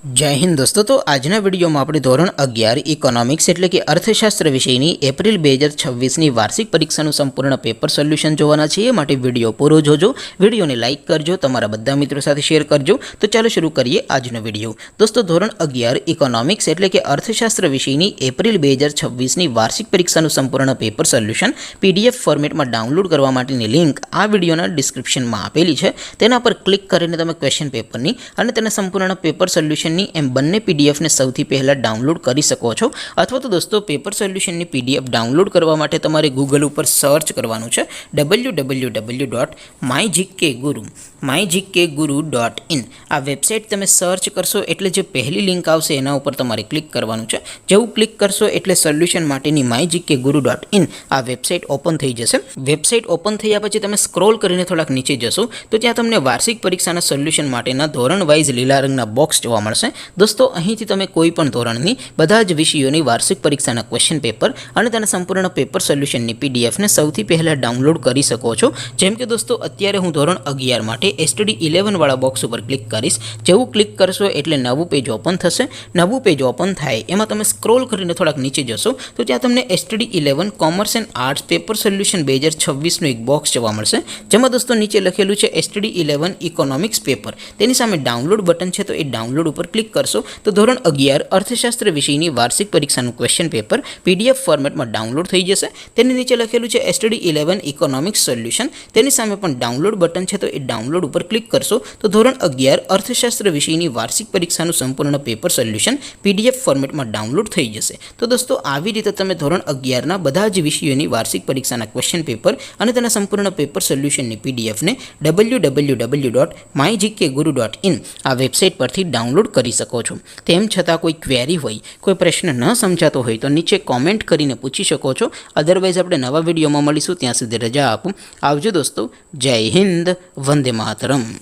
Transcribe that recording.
जय हिंद दोस्तों। तो आजना विडियो में આપણે ધોરણ 11 ઇકોનોમિક્સ એટલે કે અર્થશાસ્ત્ર વિષયની એપ્રિલ 2026ની વાર્ષિક પરીક્ષાનું સંપૂર્ણ પેપર સોલ્યુશન જોવાના છે। એ માટે વિડિયો પૂરો જોજો, વિડિયોને લાઈક કરજો, તમારા બધા મિત્રો સાથે શેર કરજો। તો ચાલો શરૂ કરીએ આજનો વિડિયો। દોસ્તો ધોરણ 11 ઇકોનોમિક્સ એટલે કે અર્થશાસ્ત્ર વિષયની એપ્રિલ 2026ની વાર્ષિક પરીક્ષાનું સંપૂર્ણ પેપર સોલ્યુશન પીડીએફ ફોર્મેટમાં ડાઉનલોડ કરવા માટેની લિંક આ વિડિયોના ડિસ્ક્રિપ્શનમાં આપેલી છે। તેના પર ક્લિક કરીને તમે ક્વેશ્ચન પેપરની અને તેના સંપૂર્ણ પેપર સોલ્યુશન एम बने पीडीएफ ने सौथी पहला डाउनलॉड करी सको छो। अथवा तो दोस्तों पेपर सोल्यूशन नी पीडीएफ डाउनलॉड करवा माटे तमारे गूगल पर सर्च करवानुं छे www.mygkguru.in। आ वेबसाइट तमे सर्च करशो एटले जे पहली लिंक आवशे एना उपर तमारे क्लिक करवानुं छे। जेवुं क्लिक करशो एटले सोल्यूशन माटेनी mygkguru.in आ वेबसाइट ओपन थई जशे। वेबसाइट ओपन थया पछी तमे स्क्रॉल करीने थोड़ाक नीचे जशो तो त्यां तमने वार्षिक परीक्षाना सोल्यूशन माटेना धोरण वाइज लीला रंगना बॉक्स जोवा मळशे। दोस्तों અહીંથી તમે કોઈ પણ ધોરણની બધા જ વિષયોની વાર્ષિક પરીક્ષાના ક્વેશ્ચન પેપર અને તેના સંપૂર્ણ પેપર સોલ્યુશનની પીડીએફને સૌથી પહેલા ડાઉનલોડ કરી શકો છો। જેમ કે દોસ્તો અત્યારે હું ધોરણ 11 માટે એસટીડી 11 વાળા બોક્સ ઉપર ક્લિક કરીશ। જેવું ક્લિક કરશો એટલે નવું પેજ ઓપન થશે। નવું પેજ ઓપન થાય એમાં તમે સ્ક્રોલ કરીને થોડાક નીચે જશો તો ત્યાં તમને STD 11 commerce and arts paper solution 2026 નું એક બોક્સ જોવા મળશે। જેમાં દોસ્તો નીચે લખેલું છે એસટીડી 11 ઇકોનોમિક્સ પેપર। તેની સામે ડાઉનલોડ બટન છે તો એ ડાઉનલોડ ઉપર क्लिक करशो तो धोरण 11 अर्थशास्त्र विषयनी वार्षिक परीक्षाનું क्वेश्चन पेपर पीडीएफ फॉर्मेटમાં डाउनलॉड થઈ જશે। તેની નીચે લખેલું છે એસટીડી 11 ઇકોનોમિક્સ સોલ્યુશન। તેની સામે પણ ડાઉનલોડ બટન છે તો એ ડાઉનલોડ ઉપર ક્લિક કરશો તો ધોરણ 11 અર્થશાસ્ત્ર વિષયની વાર્ષિક પરીક્ષાનું સંપૂર્ણ પેપર સોલ્યુશન પીડીએફ ફોર્મેટમાં ડાઉનલોડ થઈ જશે। તો દોસ્તો આવી રીતે તમે ધોરણ 11 ના બધા જ વિષયોની વાર્ષિક પરીક્ષાના ક્વેશ્ચન પેપર અને તેના સંપૂર્ણ પેપર સોલ્યુશનની પીડીએફ ને www.mygkguru.in આ વેબસાઇટ પરથી ડાઉનલોડ કરી શકો છો। તેમ છતાં કોઈ ક્વેરી હોય, કોઈ પ્રશ્ન ન સમજાતો હોય તો નીચે કોમેન્ટ કરીને પૂછી શકો છો। અધરવાઇઝ આપણે નવા વિડીયોમાં મળીશું, ત્યાં સુધી રજા આપું। આવજો દોસ્તો। જય હિન્દ, વંદે માતરમ।